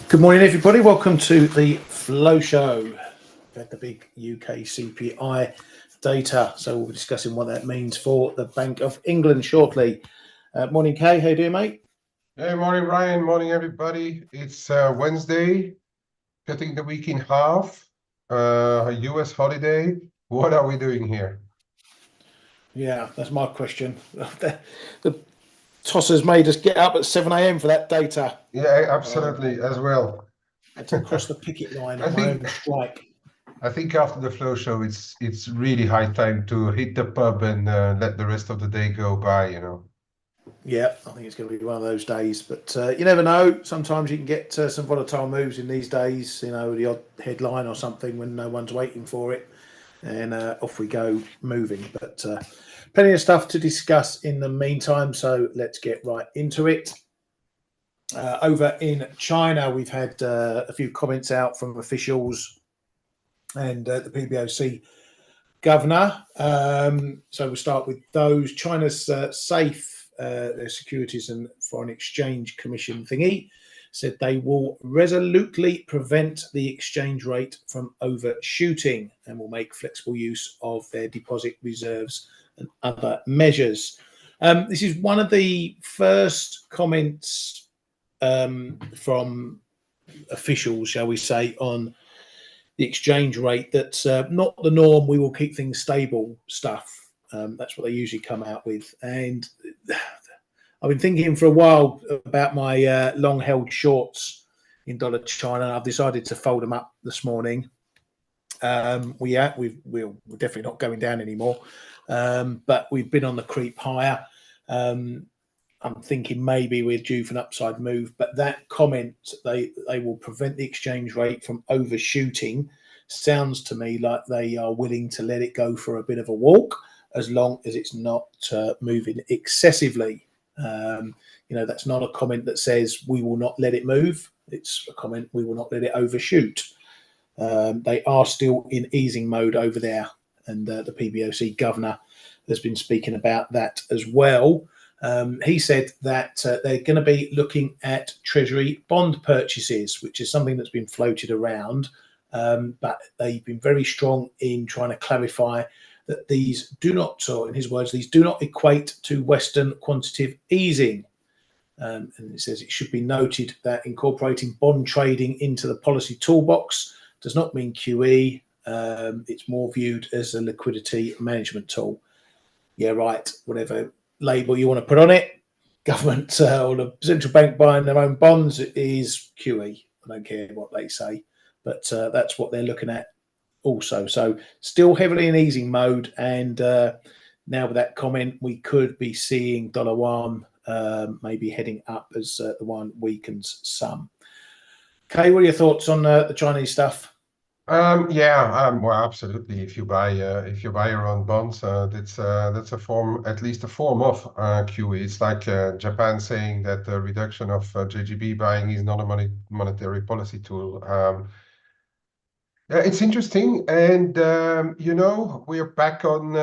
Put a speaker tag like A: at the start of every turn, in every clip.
A: Good morning, everybody. Welcome to the Flow Show. We've had the big UK CPI data, so we'll be discussing what that means for the Bank of England shortly. Morning, Kay. How you doing, mate?
B: Hey, morning, Ryan. Morning, everybody. It's Wednesday, cutting the week in half, a US holiday. What are we doing here?
A: Yeah, that's my question. The tossers made us get up at 7 a.m. for that data.
B: Yeah, absolutely, as well.
A: Had to cross the picket line
B: I
A: on my own
B: think
A: strike.
B: I think after the flow show, it's really high time to hit the pub and let the rest of the day go by.
A: Yeah, I think it's going to be one of those days, but you never know. Sometimes you can get some volatile moves in these days, the odd headline or something when no one's waiting for it, and off we go moving. But plenty of stuff to discuss in the meantime, so let's get right into it. Over in China, we've had a few comments out from officials and the PBOC governor. So we'll start with those. China's SAFE, their Securities and Foreign Exchange Commission thingy, said they will resolutely prevent the exchange rate from overshooting and will make flexible use of their deposit reserves and other measures. This is one of the first comments from officials, shall we say, on the exchange rate. That's not the norm. We will keep things stable stuff. That's what they usually come out with. And I've been thinking for a while about my long-held shorts in dollar China. I've decided to fold them up this morning. We're definitely not going down anymore, but we've been on the creep higher. I'm thinking maybe we're due for an upside move, but that comment, they will prevent the exchange rate from overshooting, sounds to me like they are willing to let it go for a bit of a walk as long as it's not moving excessively. That's not a comment that says we will not let it move. It's a comment we will not let it overshoot. They are still in easing mode over there, and the PBOC governor has been speaking about that as well. He said that they're going to be looking at Treasury bond purchases, which is something that's been floated around, but they've been very strong in trying to clarify that these do not, or in his words, these do not equate to Western quantitative easing. And it says it should be noted that incorporating bond trading into the policy toolbox does not mean QE. It's more viewed as a liquidity management tool. Yeah, right, whatever label you want to put on it, government or the central bank buying their own bonds is QE. I don't care what they say, but that's what they're looking at also. So still heavily in easing mode, and now with that comment, we could be seeing dollar yuan maybe heading up as the one weakens some. Kay, what are your thoughts on the Chinese stuff?
B: Well, absolutely. If you buy your own bonds, that's a form, at least a form of QE. It's like Japan saying that the reduction of JGB buying is not a monetary policy tool. It's interesting, and we're back on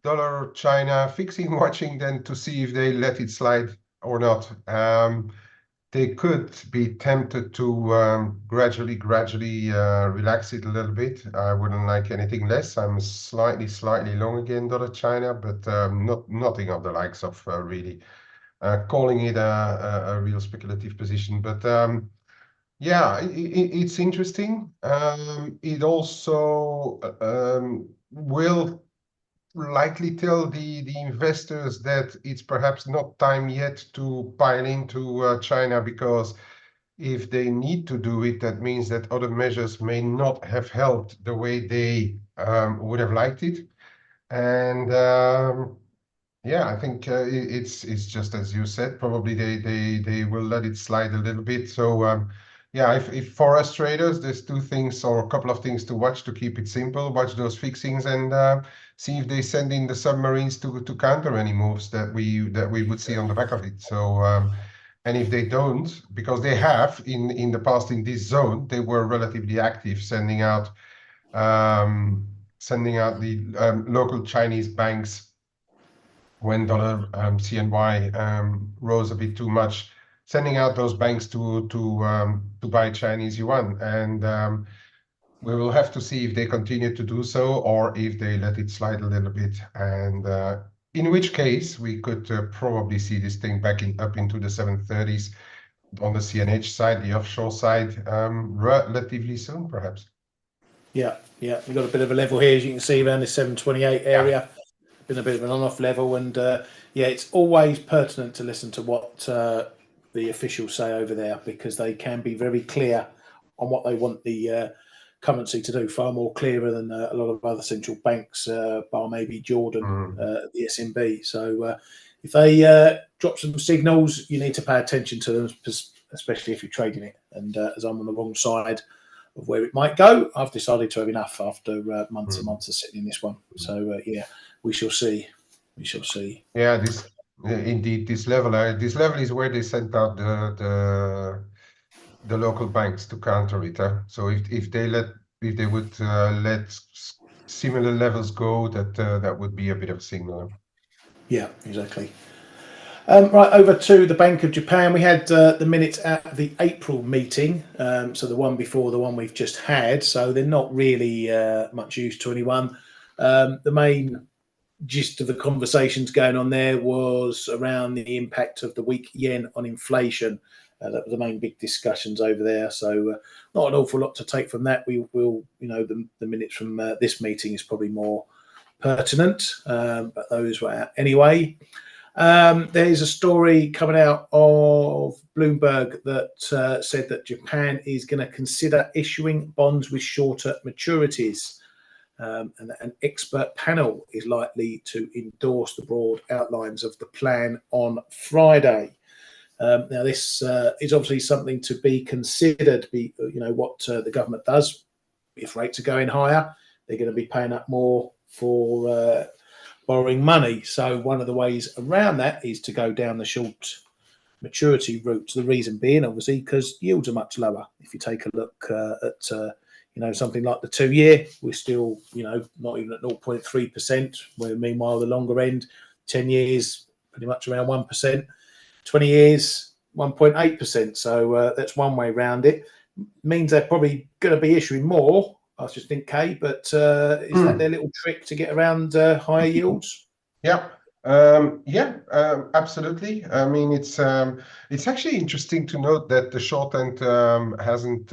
B: dollar China fixing, watching then to see if they let it slide or not. They could be tempted to gradually relax it a little bit. I wouldn't like anything less. I'm slightly long again dollar China, but nothing of the likes of really calling it a real speculative position. But it's interesting. It also will likely tell the investors that it's perhaps not time yet to pile into China, because if they need to do it, that means that other measures may not have helped the way they would have liked it. And I think it's just as you said. Probably they will let it slide a little bit. So if for us traders, there's two things or a couple of things to watch to keep it simple. Watch those fixings and see if they send in the submarines to counter any moves that we would see on the back of it. So and if they don't, because they have in the past in this zone, they were relatively active, sending out the local Chinese banks when dollar CNY rose a bit too much, sending out those banks to buy Chinese yuan, and we will have to see if they continue to do so or if they let it slide a little bit, and in which case we could probably see this thing up into the 730s on the CNH side, the offshore side, relatively soon, perhaps.
A: Yeah, yeah, we've got a bit of a level here, as you can see, around the 728 area.
B: Yeah.
A: Been a bit of an on-off level, and yeah, it's always pertinent to listen to what the officials say over there, because they can be very clear on what they want the currency to do, far more clearer than a lot of other central banks, bar maybe Jordan, the SNB. So if they drop some signals, you need to pay attention to them, especially if you're trading it. And as I'm on the wrong side of where it might go, I've decided to have enough after months and months of sitting in this one. So yeah, we shall see. We shall see.
B: Yeah, this indeed this level is where they sent out the local banks to counter it. So if they would let similar levels go, that would be a bit of a signal.
A: Yeah, exactly. Right, over to the Bank of Japan. We had the minutes at the April meeting, so the one before the one we've just had. So they're not really much use to anyone. The main gist of the conversations going on there was around the impact of the weak yen on inflation. That was the main big discussions over there. So not an awful lot to take from that. We will, the minutes from this meeting is probably more pertinent, but those were out anyway. There's a story coming out of Bloomberg that said that Japan is going to consider issuing bonds with shorter maturities. And an expert panel is likely to endorse the broad outlines of the plan on Friday. Now, this is obviously something to be considered. What the government does if rates are going higher, they're going to be paying up more for borrowing money. So one of the ways around that is to go down the short maturity route. The reason being, obviously, because yields are much lower. If you take a look at something like the 2 year, we're still, not even at 0.3%, where meanwhile the longer end, 10 years, pretty much around 1%, 20 years, 1.8%. So that's one way around it. Means they're probably going to be issuing more, I just think, Kay, but is that their little trick to get around higher yields?
B: Yeah. Absolutely. I mean, it's actually interesting to note that the short end hasn't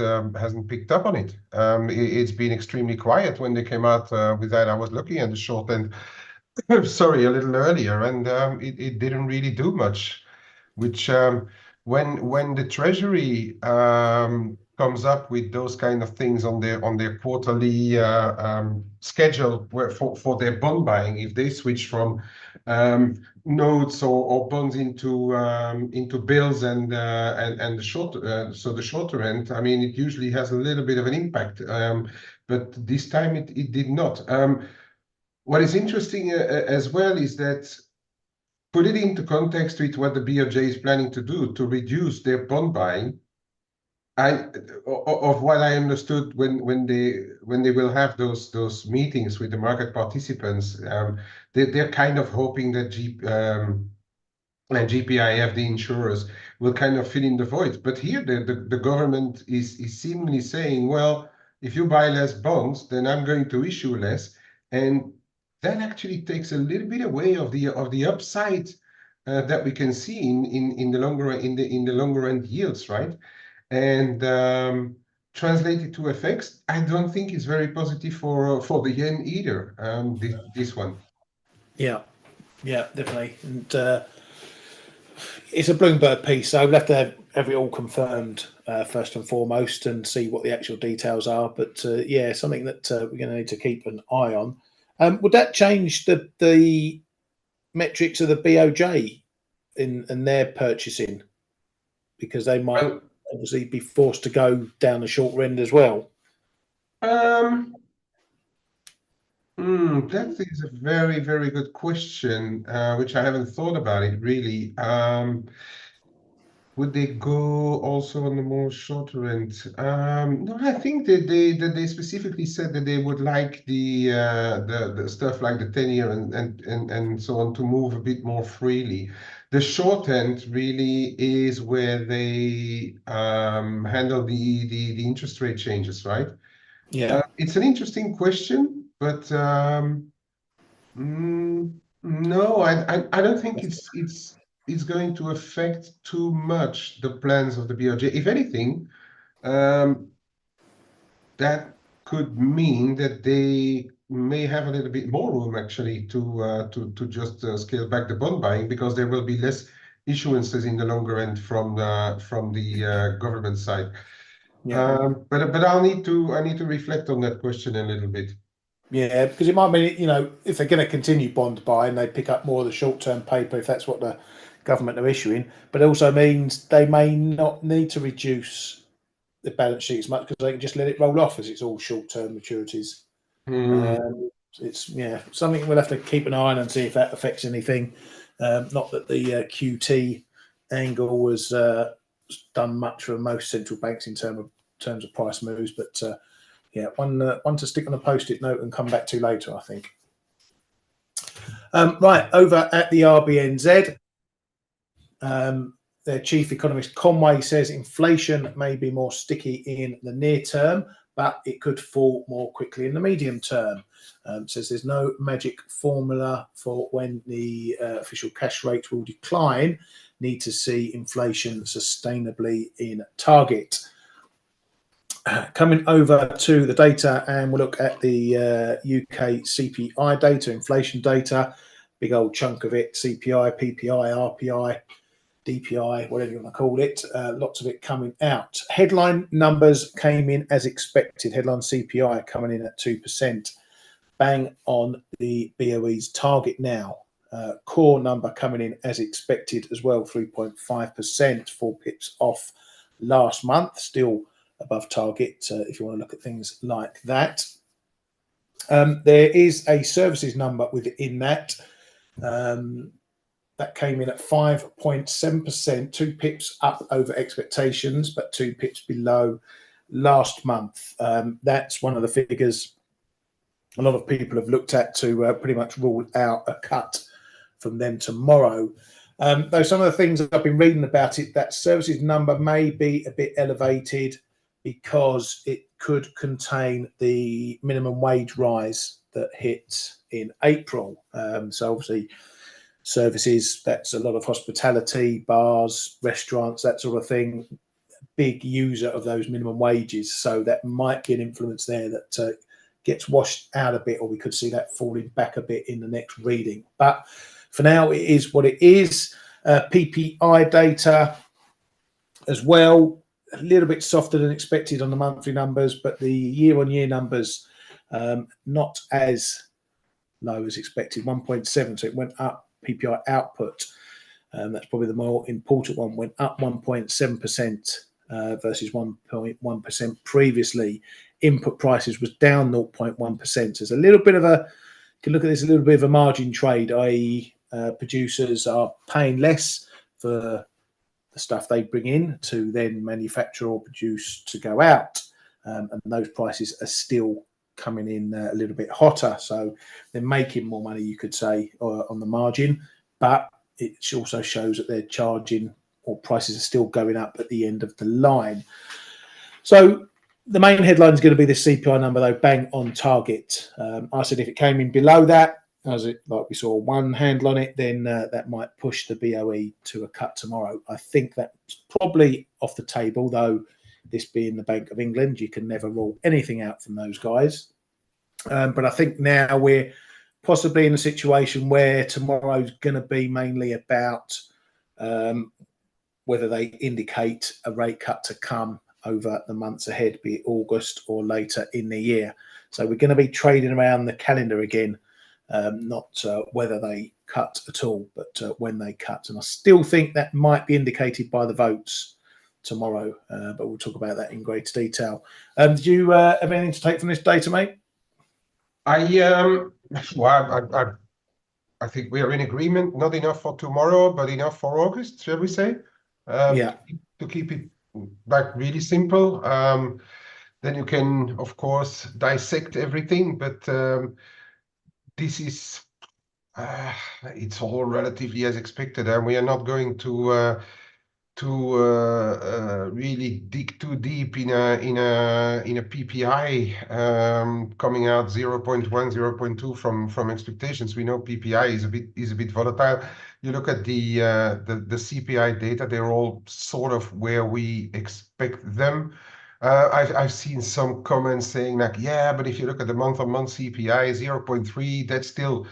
B: picked up on it. It's been extremely quiet when they came out with that. I was looking at the short end, sorry, a little earlier, and it didn't really do much. Which when the Treasury comes up with those kind of things on their quarterly schedule for their bond buying, if they switch from notes or bonds into bills and the shorter end, I mean, it usually has a little bit of an impact, but this time it did not. What is interesting as well is that, put it into context with what the BOJ is planning to do to reduce their bond buying. Of what I understood when they will have those meetings with the market participants, they're kind of hoping that GPIF, the insurers, will kind of fill in the void. But here the government is seemingly saying, well, if you buy less bonds, then I'm going to issue less, and that actually takes a little bit away of the upside that we can see in the longer end yields, right? And translated to FX, I don't think it's very positive for the yen either. This one.
A: Yeah, definitely. And it's a Bloomberg piece, so we'll have to have it all confirmed first and foremost and see what the actual details are. But yeah, something that we're going to need to keep an eye on. Would that change the metrics of the BOJ in their purchasing? Because they might obviously be forced to go down the short end as well.
B: That is a very, very good question, which I haven't thought about it really. Would they go also on the more shorter end? No, I think that they specifically said that they would like the stuff like the 10-year and so on to move a bit more freely. The short end really is where they handle the interest rate changes, right?
A: Yeah.
B: It's an interesting question, but no, I don't think it's going to affect too much the plans of the BOJ. If anything, um, that could mean that they may have a little bit more room actually to just scale back the bond buying, because there will be less issuances in the longer end from the government side.
A: Yeah.
B: But I need to reflect on that question a little bit.
A: Yeah, because it might mean, if they're going to continue bond buying, they pick up more of the short-term paper if that's what the government are issuing. But it also means they may not need to reduce the balance sheet as much because they can just let it roll off as it's all short-term maturities.
B: Hmm.
A: It's something we'll have to keep an eye on and see if that affects anything. Not that the QT angle was done much for most central banks in terms of price moves, but yeah, one to stick on a post-it note and come back to later, I think. Right, over at the RBNZ, their chief economist Conway says inflation may be more sticky in the near term, but it could fall more quickly in the medium term. Says there's no magic formula for when the official cash rate will decline. Need to see inflation sustainably in target. Coming over to the data, and we'll look at the UK CPI data, inflation data, big old chunk of it, CPI, PPI, RPI, DPI, whatever you want to call it, lots of it coming out. Headline numbers came in as expected. Headline CPI coming in at 2%, bang on the BOE's target now. Core number coming in as expected as well, 3.5%, 4 pips off last month, still above target if you want to look at things like that. There is a services number within that. That came in at 5.7%, 2 pips up over expectations, but 2 pips below last month. That's one of the figures a lot of people have looked at to pretty much rule out a cut from them tomorrow. Though some of the things I've been reading about it, that services number may be a bit elevated because it could contain the minimum wage rise that hit in April. So obviously services, that's a lot of hospitality, bars, restaurants, that sort of thing, big user of those minimum wages. So that might be an influence there that gets washed out a bit, or we could see that falling back a bit in the next reading. But for now, it is what it is. PPI data as well, a little bit softer than expected on the monthly numbers, but the year-on-year numbers not as low as expected, 1.7. So it went up. PPI output, that's probably the more important one, went up 1.7% versus 1.1% previously. Input prices was down 0.1%. So there's a little bit of a, you can look at this a little bit of a margin trade, i.e. Producers are paying less for the stuff they bring in to then manufacture or produce to go out. And those prices are still coming in a little bit hotter. So they're making more money, you could say, on the margin, but it also shows that they're charging, or prices are still going up at the end of the line. So the main headline is going to be the CPI number, though, bang on target. I said if it came in below that, as it like we saw one handle on it, then that might push the BOE to a cut tomorrow. I think that's probably off the table, though. This being the Bank of England, you can never rule anything out from those guys. But I think now we're possibly in a situation where tomorrow's going to be mainly about whether they indicate a rate cut to come over the months ahead, be it August or later in the year. So we're going to be trading around the calendar again, not whether they cut at all, but when they cut. And I still think that might be indicated by the votes tomorrow, but we'll talk about that in greater detail. Did you have anything to take from this data, mate?
B: Well, I think we are in agreement. Not enough for tomorrow, but enough for August, shall we say?
A: Yeah.
B: To keep it like really simple. Then you can, of course, dissect everything, but this is, It's all relatively as expected, and we are not going to really dig too deep in a PPI coming out 0.1, 0.2 from expectations. We know PPI is a bit volatile. You look at the CPI data; they're all sort of where we expect them. I've seen some comments saying like, yeah, but if you look at the month-on-month CPI 0.3, that's still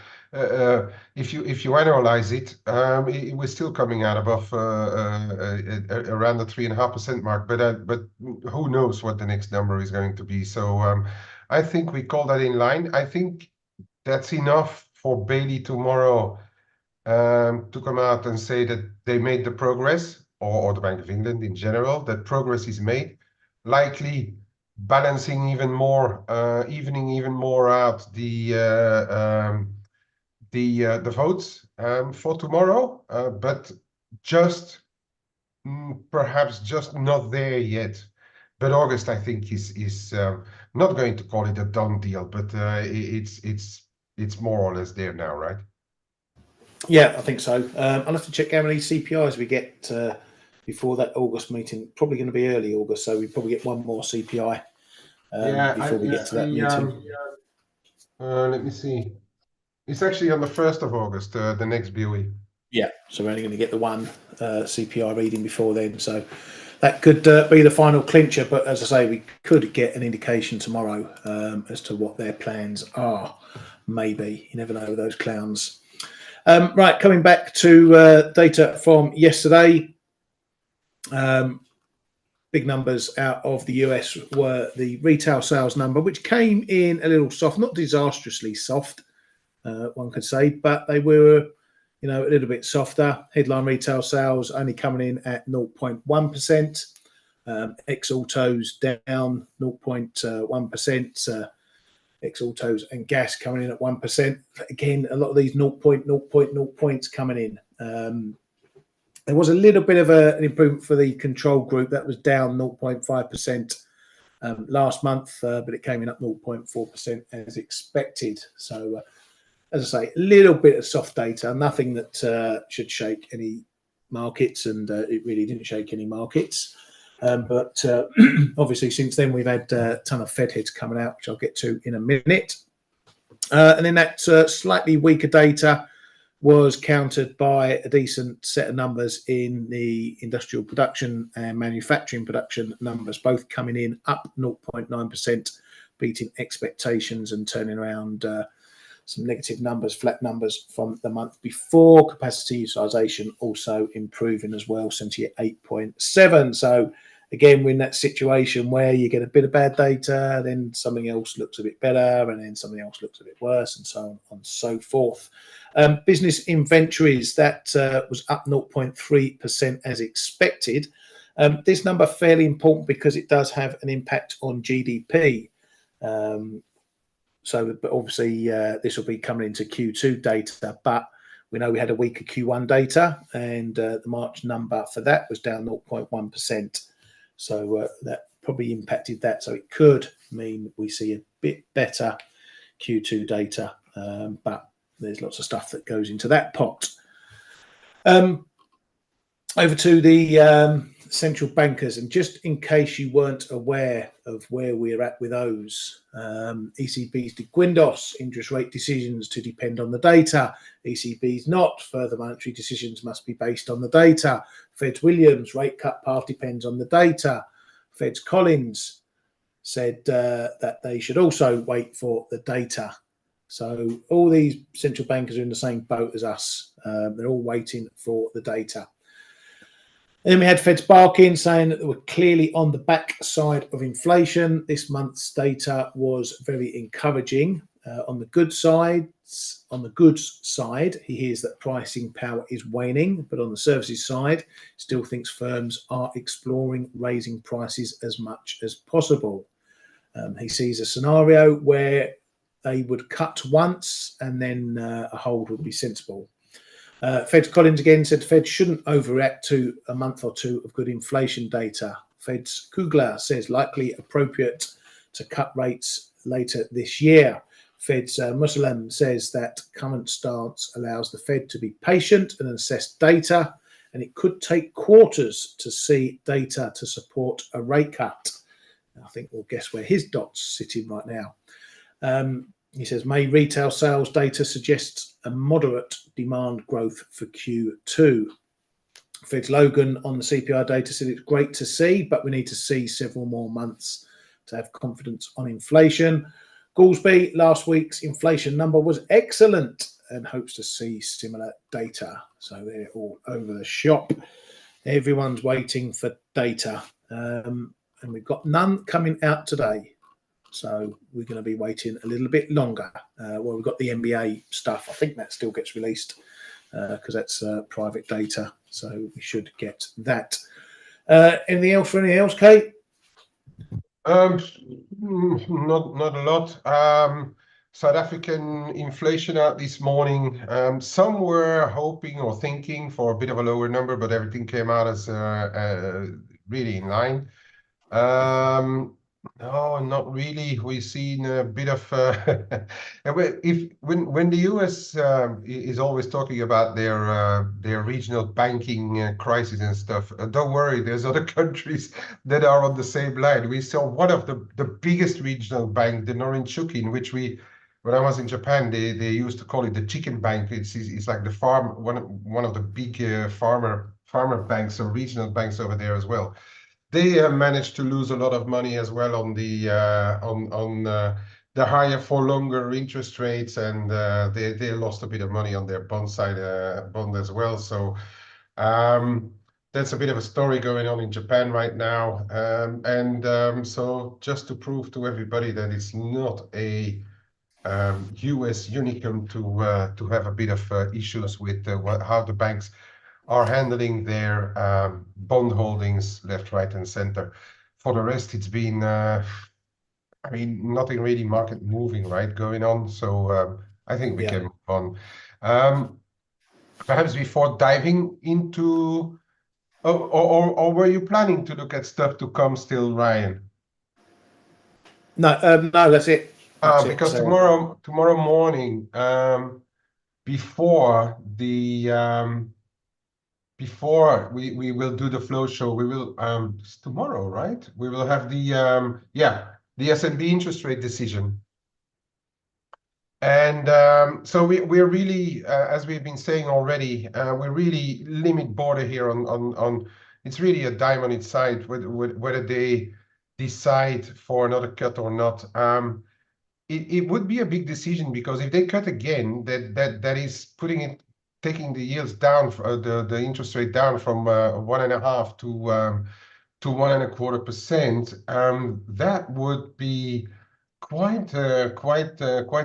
B: if you analyze it, it was still coming out above around the 3.5% mark. But who knows what the next number is going to be? So I think we call that in line. I think that's enough for Bailey tomorrow to come out and say that they made the progress, or the Bank of England in general, that progress is made. Likely balancing even more, evening even more out the votes for tomorrow, but just perhaps just not there yet. But August, I think, is not going to call it a done deal, but it's more or less there now, right?
A: Yeah, I think so. I'll have to check how many CPIs we get before that August meeting. Probably going to be early August, so we probably get one more CPI before we get to that meeting.
B: Let me see. It's actually on the 1st of August, the next BOE.
A: Yeah, so we're only going to get the one CPI reading before then. So that could be the final clincher. But as I say, we could get an indication tomorrow as to what their plans are. Maybe. You never know with those clowns. Right, coming back to data from yesterday. Big numbers out of the US were the retail sales number, which came in a little soft, not disastrously soft, one could say, but they were, a little bit softer. Headline retail sales only coming in at 0.1%. Ex-autos down 0.1%. Ex-autos and gas coming in at 1%. Again, a lot of these 0.0 points coming in. There was a little bit of an improvement for the control group. That was down 0.5% last month, but it came in up 0.4% as expected. So, as I say, a little bit of soft data, nothing that should shake any markets, and it really didn't shake any markets. But obviously, since then, we've had a ton of Fed heads coming out, which I'll get to in a minute. And then that slightly weaker data was countered by a decent set of numbers in the industrial production and manufacturing production numbers, both coming in up 0.9%, beating expectations and turning around some negative numbers, flat numbers from the month before. Capacity utilisation also improving as well, 78.7. So again, we're in that situation where you get a bit of bad data, then something else looks a bit better, and then something else looks a bit worse, and so on and so forth. Business inventories, that was up 0.3% as expected. This number fairly important because it does have an impact on GDP. But obviously this will be coming into Q2 data, but we know we had a weaker Q1 data, and the March number for that was down 0.1%. So that probably impacted that. So it could mean we see a bit better Q2 data, but there's lots of stuff that goes into that pot. Over to the central bankers, and just in case you weren't aware of where we're at with those, ECB's de Guindos, interest rate decisions to depend on the data. ECB's not, further monetary decisions must be based on the data. Fed's Williams, rate cut path depends on the data. Fed's Collins said that they should also wait for the data. So all these central bankers are in the same boat as us. They're all waiting for the data. And then we had Fed's Barkin saying that they were clearly on the back side of inflation. This month's data was very encouraging. On the goods side, he hears that pricing power is waning, but on the services side, still thinks firms are exploring raising prices as much as possible. He sees a scenario where they would cut once and then a hold would be sensible. Fed's Collins again said Fed shouldn't overreact to a month or two of good inflation data. Fed's Kugler says likely appropriate to cut rates later this year. Fed's Muslim says that current stance allows the Fed to be patient and assess data, and it could take quarters to see data to support a rate cut. I think we'll guess where his dot's sitting right now. He says May retail sales data suggests a moderate demand growth for Q2. Fed's Logan on the CPI data said it's great to see, but we need to see several more months to have confidence on inflation. Goolsby, last week's inflation number was excellent and hopes to see similar data. So they're all over the shop. Everyone's waiting for data. And we've got none coming out today. So we're going to be waiting a little bit longer. Well, we've got the NBA stuff. I think that still gets released because that's private data. So we should get that. Anything else for anything else, Kate?
B: Not a lot. South African inflation out this morning. Some were hoping or thinking for a bit of a lower number, but everything came out as really in line. No, not really. We've seen a bit of when the US is always talking about their regional banking crisis and stuff. Don't worry, there's other countries that are on the same line. We saw one of the biggest regional bank, the Norinchuki, in which when I was in Japan, they used to call it the chicken bank. It's like the one of the big farmer banks or regional banks over there as well. They managed to lose a lot of money as well on the higher for longer interest rates, and they lost a bit of money on their bond as well. So that's a bit of a story going on in Japan right now, so just to prove to everybody that it's not a US unicum to have a bit of issues with how the banks are handling their bond holdings left, right, and center. For the rest, it's been, nothing really market moving, right, going on. So I think we can move on. Perhaps before diving into, or were you planning to look at stuff to come still, Ryan?
A: No, that's it.
B: Because tomorrow morning, before we will do the flow show, we will it's tomorrow, right? We will have the S&P interest rate decision, and so we're really as we've been saying already, we really limit border here on it's really a dime on its side whether they decide for another cut or not. It would be a big decision, because if they cut again, that is taking the yields down, the interest rate down from 1.5 to 1.25%. That would be quite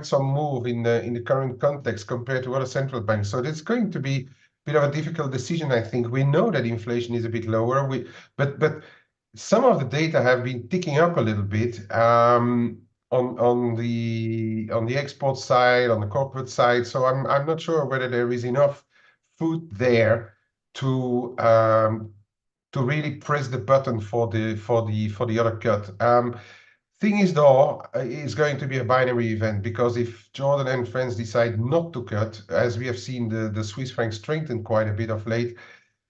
B: some move in the current context compared to other central banks. So it's going to be a bit of a difficult decision, I think. We know that inflation is a bit lower, but some of the data have been ticking up a little bit. On the export side, on the corporate side, so I'm not sure whether there is enough food there to really press the button for the other cut. Thing is, though, it's going to be a binary event, because if Jordan and friends decide not to cut, as we have seen the Swiss franc strengthen quite a bit of late,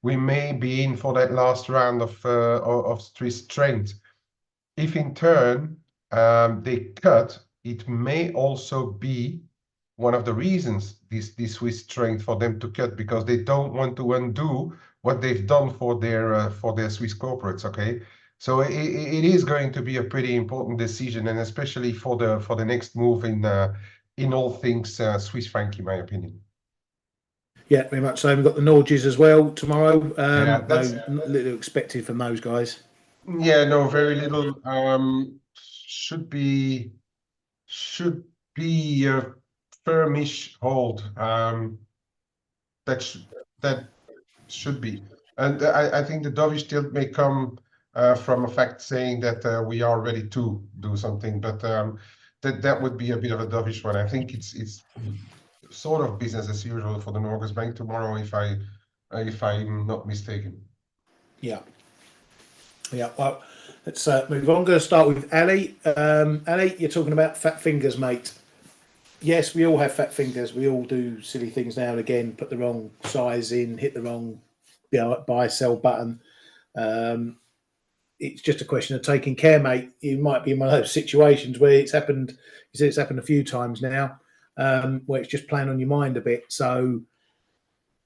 B: we may be in for that last round of Swiss strength. If in turn they cut, it may also be one of the reasons this Swiss strength for them to cut, because they don't want to undo what they've done for their Swiss corporates. Okay, so it is going to be a pretty important decision, and especially for the next move in all things Swiss franc, in my opinion.
A: Yeah, very much so. We've got the Norges as well tomorrow.
B: That's
A: little expected from those guys.
B: Yeah, no, very little. Should be a firmish hold. That should be, and I think the dovish tilt may come from a fact saying that we are ready to do something, but that would be a bit of a dovish one. I think it's sort of business as usual for the Norges Bank tomorrow, if I'm not mistaken.
A: Yeah. Well, let's move on. I'm going to start with Ali. Ali, you're talking about fat fingers, mate. Yes, we all have fat fingers. We all do silly things now and again. Put the wrong size in, hit the wrong, buy sell button. Um, it's just a question of taking care, mate. You might be in one of those situations where it's happened. You said it's happened a few times now, where it's just playing on your mind a bit. So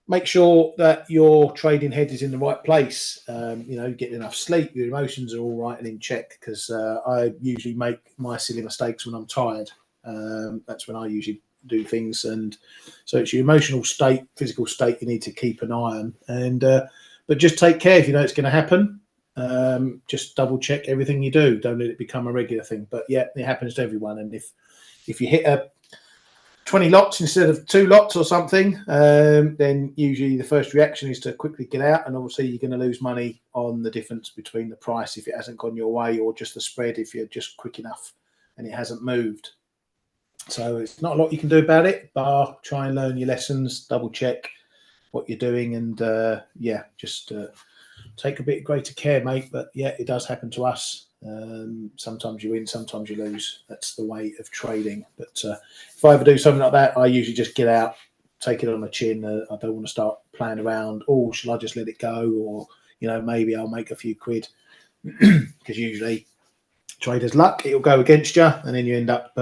A: make sure that your trading head is in the right place. Getting enough sleep, your emotions are all right and in check. Because I usually make my silly mistakes when I'm tired. That's when I usually do things, and so it's your emotional state, physical state you need to keep an eye on. And but just take care if you know it's going to happen. Just double check everything you do. Don't let it become a regular thing. But yeah, it happens to everyone. And if you hit a 20 lots instead of 2 lots or something, then usually the first reaction is to quickly get out, and obviously you're going to lose money on the difference between the price if it hasn't gone your way, or just the spread if you're just quick enough and it hasn't moved. So it's not a lot you can do about it, but try and learn your lessons, double check what you're doing, and just take a bit greater care, mate. But yeah, it does happen to us. Sometimes you win, sometimes you lose. That's the way of trading. But if I ever do something like that, I usually just get out, take it on the chin. I don't want to start playing around. Oh, shall I just let it go? Or maybe I'll make a few quid, because usually trader's luck, it'll go against you, and then you end up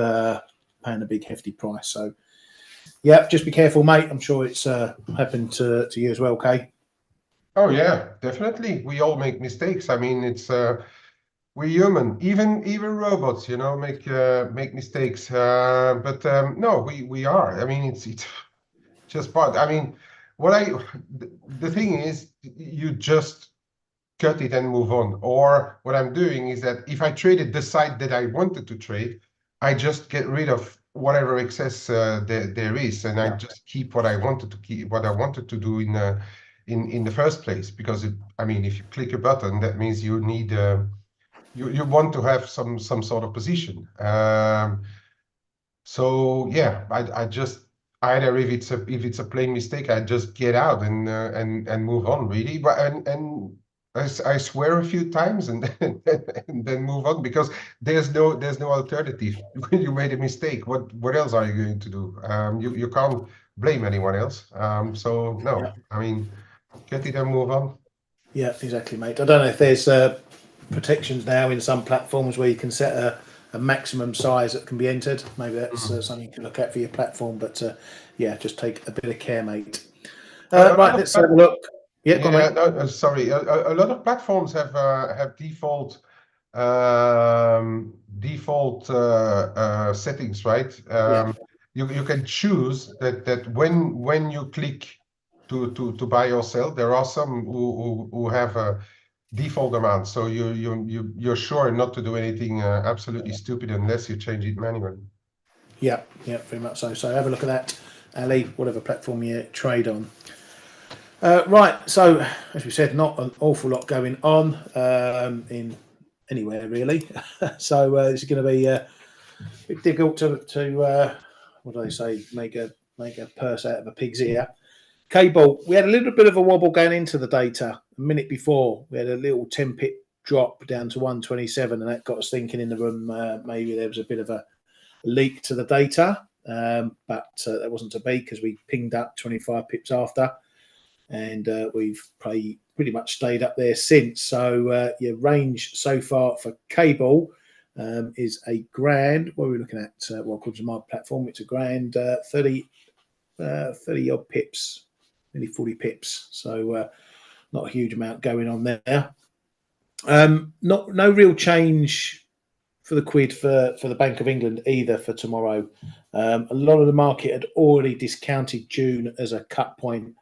A: paying a big hefty price. So yeah, just be careful, mate. I'm sure it's happened to you as well, Kay.
B: Oh yeah, definitely. We all make mistakes. I mean, it's we're human. Even robots, make mistakes. But no, we are. I mean, it's just part. I mean, what I the thing is, you just cut it and move on. Or what I'm doing is that if I traded the side that I wanted to trade, I just get rid of whatever excess there is, and I just keep what I wanted to keep, what I wanted to do in the first place. Because I mean, if you click a button, that means you need you want to have some sort of position. So yeah, I just either if it's a plain mistake, I just get out and move on really. But and I swear a few times and and then move on, because there's no alternative. When you made a mistake, what else are you going to do? You can't blame anyone else. So no, I mean, get it and move on.
A: Yeah, exactly, mate. I don't know if there's protections now in some platforms where you can set a maximum size that can be entered. Maybe that's
B: Mm.
A: something you can look at for your platform. But yeah, just take a bit of care, mate.
B: A lot
A: Right,
B: of
A: let's have a look. Yeah, go on,
B: Yeah,
A: mate.
B: no, sorry. A lot of platforms have default settings, right?
A: Yeah,
B: You can choose that when you click to buy or sell, there are some who have a default amount, so you're sure not to do anything absolutely stupid unless you change it manually.
A: yeah, very much so. So have a look at that, Ali, whatever platform you trade on. Right, so as we said, not an awful lot going on in anywhere really. So it's going to be bit difficult to what do they say, make a purse out of a pig's ear. Cable, we had a little bit of a wobble going into the data a minute before. We had a little 10 pip drop down to 127, and that got us thinking in the room maybe there was a bit of a leak to the data, but that wasn't to be, because we pinged up 25 pips after, and we've pretty much stayed up there since. So your range so far for cable is a grand. What are we looking at? Well, according to my platform, it's a grand 30 odd pips, nearly 40 pips. So not a huge amount going on there. No real change for the quid for the Bank of England either for tomorrow. A lot of the market had already discounted June as a cut point,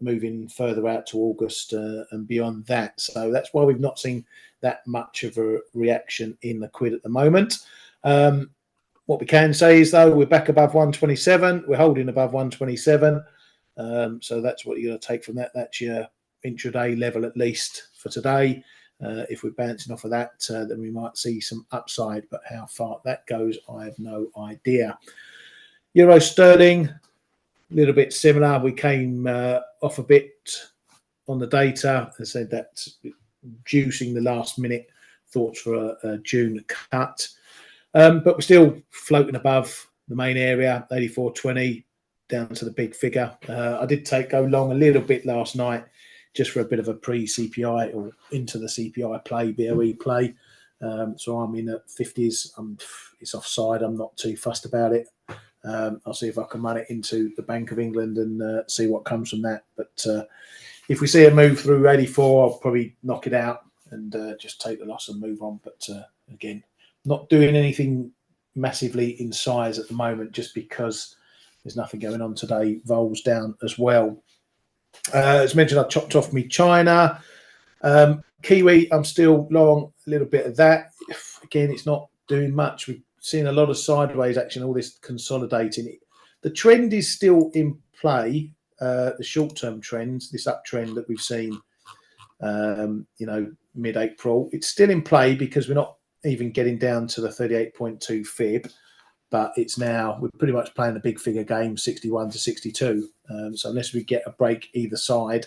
A: moving further out to August and beyond that. So that's why we've not seen that much of a reaction in the quid at the moment. What we can say is, though, we're back above 127. We're holding above 127. So that's what you're going to take from that. That's your intraday level, at least for today. If we're bouncing off of that, then we might see some upside. But how far that goes, I have no idea. Euro sterling, a little bit similar. We came off a bit on the data. I said that's juicing the last minute thoughts for a June cut. But we're still floating above the main area, 84.20 down to the big figure. I did go long a little bit last night just for a bit of a pre-CPI or into the CPI play, BOE play. So I'm in at 50s. It's offside. I'm not too fussed about it. I'll see if I can run it into the Bank of England and see what comes from that. But if we see a move through 84, I'll probably knock it out and just take the loss and move on. But again, not doing anything massively in size at the moment just because there's nothing going on today. Vol's down as well. As mentioned, I chopped off me China. Kiwi, I'm still long a little bit of that. Again, it's not doing much. We've seen a lot of sideways action, all this consolidating. The trend is still in play, the short-term trends, this uptrend that we've seen, mid-April. It's still in play because we're not even getting down to the 38.2 fib, but we're pretty much playing a big figure game, 61 to 62. So unless we get a break either side,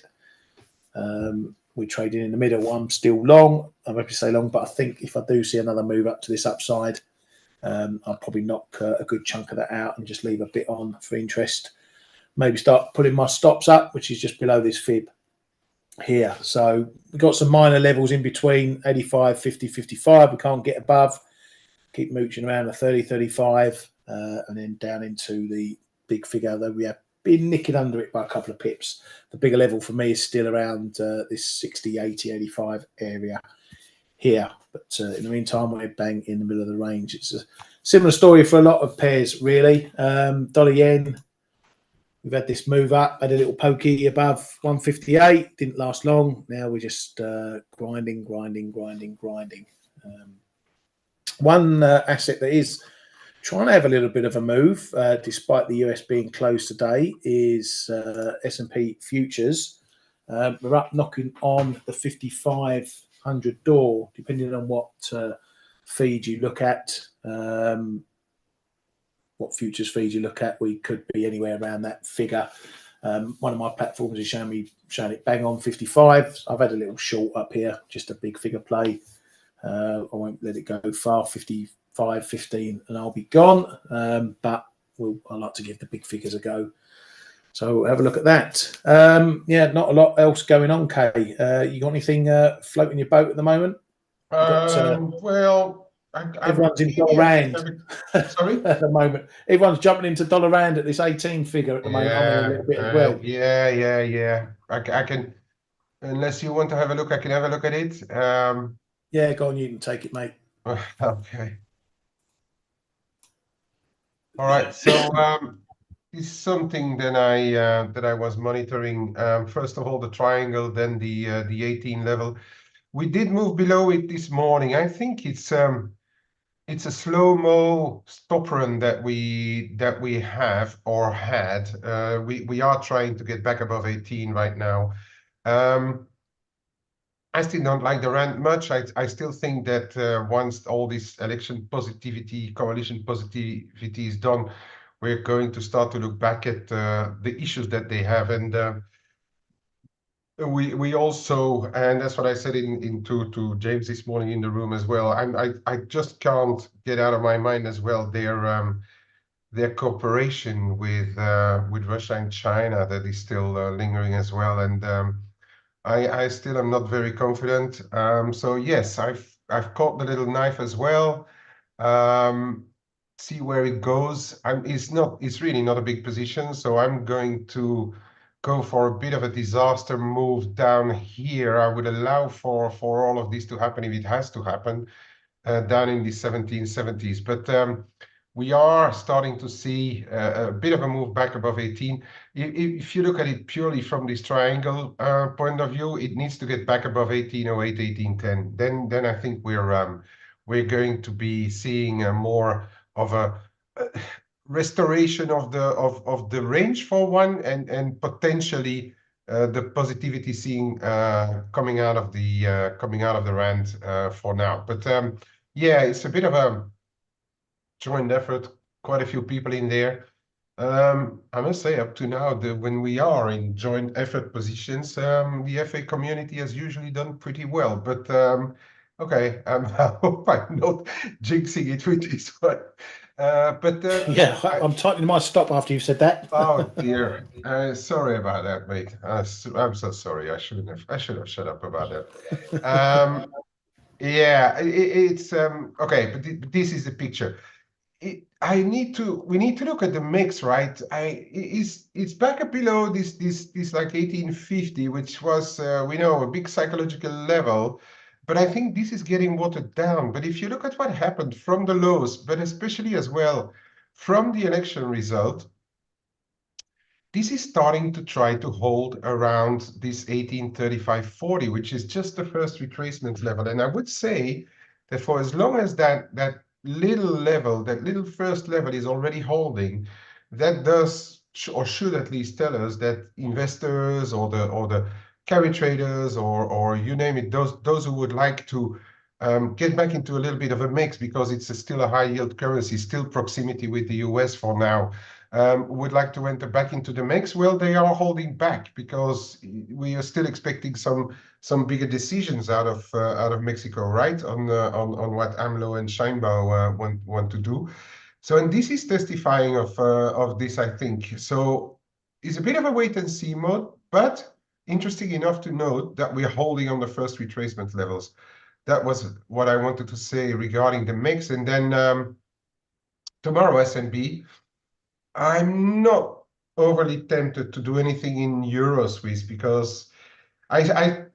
A: we're trading in the middle. I'm still long. I'm happy to say long, but I think if I do see another move up to this upside, I'll probably knock a good chunk of that out and just leave a bit on for interest. Maybe start putting my stops up, which is just below this fib here. So we've got some minor levels in between 85, 50, 55. We can't get above. Keep mooching around the 30, 35, and then down into the big figure, though we have been nicking under it by a couple of pips. The bigger level for me is still around this 60, 80, 85 area here. But in the meantime, we're bang in the middle of the range. It's a similar story for a lot of pairs, really. Dollar yen, we've had this move up, had a little pokey above 158, didn't last long. Now we're just grinding. One asset that is trying to have a little bit of a move, despite the US being closed today, is S&P futures. We're up knocking on the 5,500 door, depending on what feed you look at. What futures feed you look at, we could be anywhere around that figure. One of my platforms is showing it bang on 55. I've had a little short up here, just a big figure play. I won't let it go far, 55, 15, and I'll be gone. But I like to give the big figures a go. So have a look at that. Not a lot else going on, Kay. You got anything floating your boat at the moment? Everyone's in dollar rand.
B: Sorry?
A: At the moment. Everyone's jumping into dollar rand at this 18 figure at the moment. I'm in a little bit as well.
B: Yeah. I can, unless you want to have a look, I can have a look at it.
A: Yeah, go on, you can take it, mate.
B: Okay. All right. So it's something that I was monitoring. First of all, the triangle, then the 18 level. We did move below it this morning. I think it's a slow-mo stop run that we have or had. We are trying to get back above 18 right now. I still don't like the rand much. I still think that once all this election positivity, coalition positivity is done, we're going to start to look back at the issues that they have. And we also, and that's what I said to James this morning in the room as well. I just can't get out of my mind as well their cooperation with Russia and China that is still lingering as well. And I still am not very confident. So yes, I've caught the little knife as well. See where it goes. It's really not a big position, so I'm going to go for a bit of a disaster move down here. I would allow for all of this to happen if it has to happen down in the 1770s. But we are starting to see a bit of a move back above 18. If you look at it purely from this triangle point of view, it needs to get back above 1808, 1810. Then I think we're going to be seeing more of a restoration of the range for one, and potentially the positivity seeing coming out of the rand for now. But yeah, it's a bit of a joint effort, quite a few people in there. I must say, up to now, when we are in joint effort positions, the FA community has usually done pretty well. But okay, I hope I'm not jinxing it with this one.
A: Yeah, I'm typing my stop after you've said that.
B: Oh dear. Sorry about that, mate. I'm so sorry. I should have shut up about that. Yeah, it's okay, but this is the picture. We need to look at the mix, right? It's back up below this like 1850, which was we know a big psychological level, but I think this is getting watered down. But if you look at what happened from the lows, but especially as well from the election result, this is starting to try to hold around this 1835.40, which is just the first retracement level. And I would say that for as long as that little level, that little first level is already holding, that does or should at least tell us that investors or the carry traders or you name it, those who would like to get back into a little bit of a mix because it's still a high yield currency, still proximity with the US for now, would like to enter back into the mix. Well, they are holding back because we are still expecting some bigger decisions out of Mexico, right? On what AMLO and Sheinbaum want to do. So, and this is testifying of this, I think. So, it's a bit of a wait and see mode, but interesting enough to note that we're holding on the first retracement levels. That was what I wanted to say regarding the mix. And then tomorrow, S&B. I'm not overly tempted to do anything in Euro Swiss because I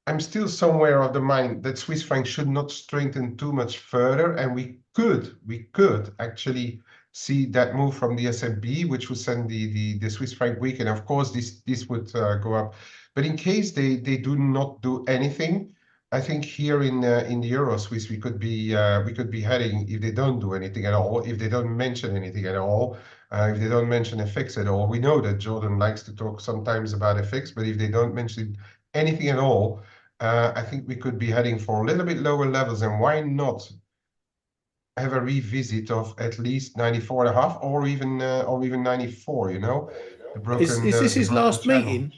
B: I'm still somewhere of the mind that Swiss franc should not strengthen too much further, and we could actually see that move from the S&P, which would send the Swiss franc weak, and of course this would go up. But in case they do not do anything, I think here in the Euro Swiss we could be heading, if they don't do anything at all, if they don't mention anything at all, if they don't mention FX at all. We know that Jordan likes to talk sometimes about FX, but if they don't mention anything at all, I think we could be heading for a little bit lower levels, and why not have a revisit of at least 94.5 or even 94, you know,
A: Is this
B: the
A: his
B: broken
A: last
B: channel.
A: meeting?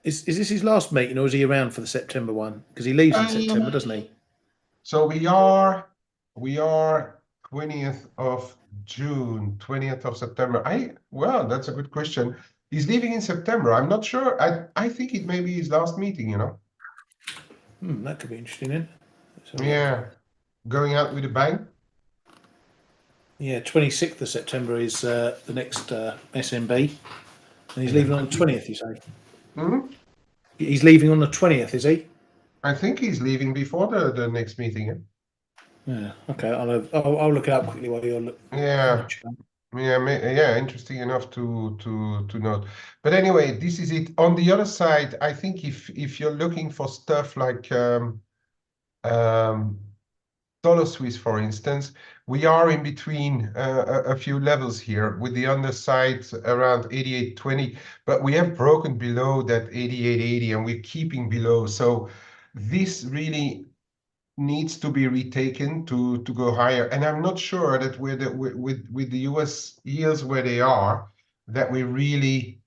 A: Is this his last meeting, or is he around for the September one? Because he leaves in September,
B: Um,
A: doesn't he?
B: so we are 20th of June, 20th of September. Well, that's a good question. He's leaving in September. I'm not sure. I think it may be his last meeting, you know.
A: That could be interesting then. Let's have a look.
B: Yeah, going out with a bang.
A: Yeah, 26th of September is the next SMB, and he's
B: Yeah,
A: leaving on
B: could
A: the
B: be.
A: 20th. You say
B: Mhm.
A: he's leaving on the 20th, is he?
B: I think he's leaving before the next meeting. Eh?
A: Yeah. Okay. I'll look it up quickly while you're on the
B: Yeah,
A: chat.
B: yeah. Interesting enough to note. But anyway, this is it. On the other side, I think if you're looking for stuff like um, dollar Swiss, for instance, we are in between a few levels here with the underside around 88.20, but we have broken below that 88.80 and we're keeping below. So this really needs to be retaken to go higher. And I'm not sure that with the US yields where they are, that we really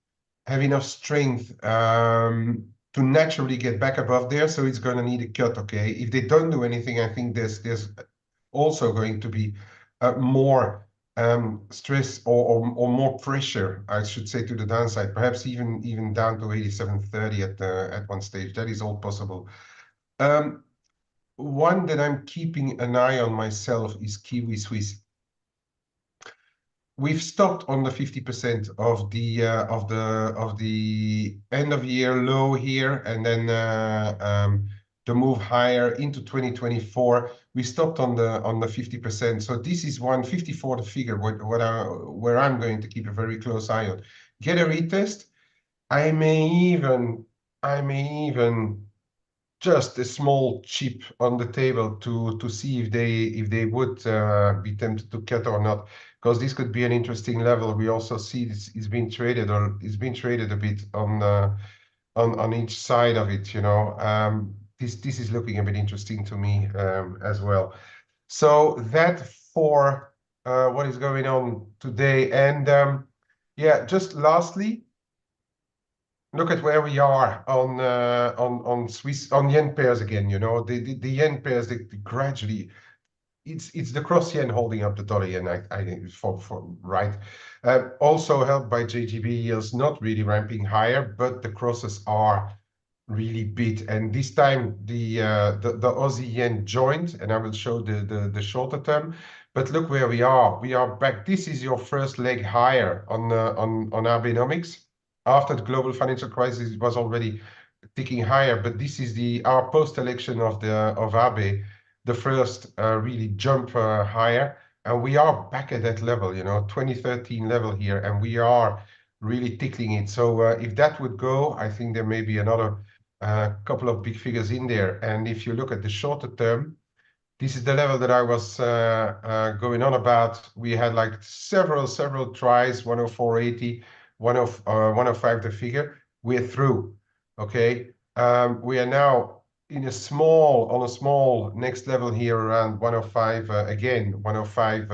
B: have enough strength to naturally get back above there. So it's going to need a cut. Okay, if they don't do anything, I think there's also going to be more stress or more pressure, I should say, to the downside. Perhaps even down to 87.30 at one stage. That is all possible. Um, One that I'm keeping an eye on myself is Kiwi Swiss. We've stopped on the 50% of the end of year low here, and then the move higher into 2024. We stopped on the 50%. So this is 154 the figure where I'm going to keep a very close eye on. Get a retest. I may even just a small chip on the table to see if they would be tempted to cut or not, because this could be an interesting level. We also see this is being traded, or it's been traded a bit on each side of it. You know, this is looking a bit interesting to me as well. So that for what is going on today, and yeah, just lastly, look at where we are on Swiss on yen pairs again. You know, the yen pairs, they gradually it's the cross yen holding up the dollar yen. I think for right. Also helped by JGB yields not really ramping higher, but the crosses are really beat. And this time the Aussie yen joined, and I will show the shorter term. But look where we are. We are back. This is your first leg higher on Abenomics. After the global financial crisis, it was already ticking higher, but this is our post-election of Abe, the first really jump higher, and we are back at that level, 2013 level here, and we are really tickling it. So if that would go, I think there may be another couple of big figures in there. And if you look at the shorter term, this is the level that I was going on about. We had like several tries, 104.80, 105 the figure. We're through. Okay. We are now on a small next level here around 105 again, 105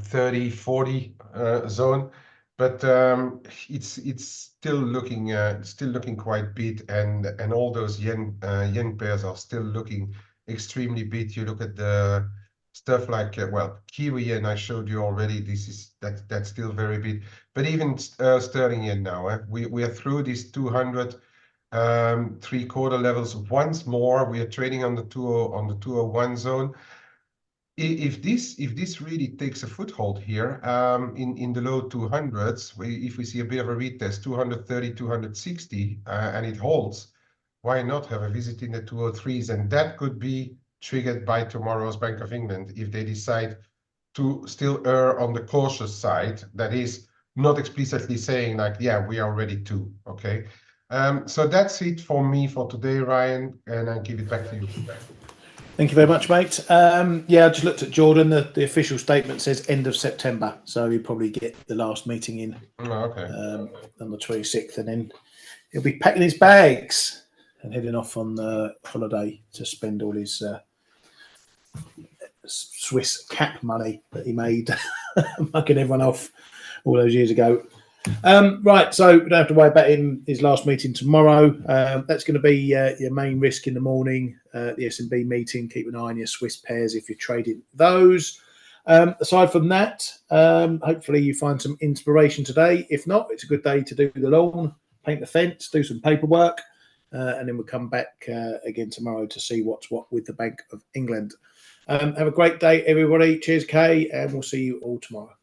B: 30, 40 zone. But it's still looking quite beat, and all those yen pairs are still looking extremely beat. You look at the stuff like Kiwi yen I showed you already. That's still very beat. But even sterling yen now, we are through these 200 3/4 levels once more. We are trading on the 201 zone. If this really takes a foothold here in the low 200s, if we see a bit of a retest, 230, 260, and it holds, why not have a visit in the 203s? And that could be triggered by tomorrow's Bank of England if they decide to still err on the cautious side. That is not explicitly saying like, yeah, we are ready to. Okay. So that's it for me for today, Ryan, and I give it back to you.
A: Thank you very much, mate. Yeah, I just looked at Jordan. The official statement says end of September, so he'll probably get the last meeting in on the 26th, and then he'll be packing his bags and heading off on holiday to spend all his Swiss cap money that he made mugging everyone off all those years ago. Right, so we don't have to worry about his last meeting tomorrow. That's going to be your main risk in the morning, the S&B meeting. Keep an eye on your Swiss pairs if you're trading those. Aside from that, hopefully you find some inspiration today. If not, it's a good day to do the lawn, paint the fence, do some paperwork, and then we'll come back again tomorrow to see what's what with the Bank of England. Have a great day, everybody. Cheers, Kay, and we'll see you all tomorrow.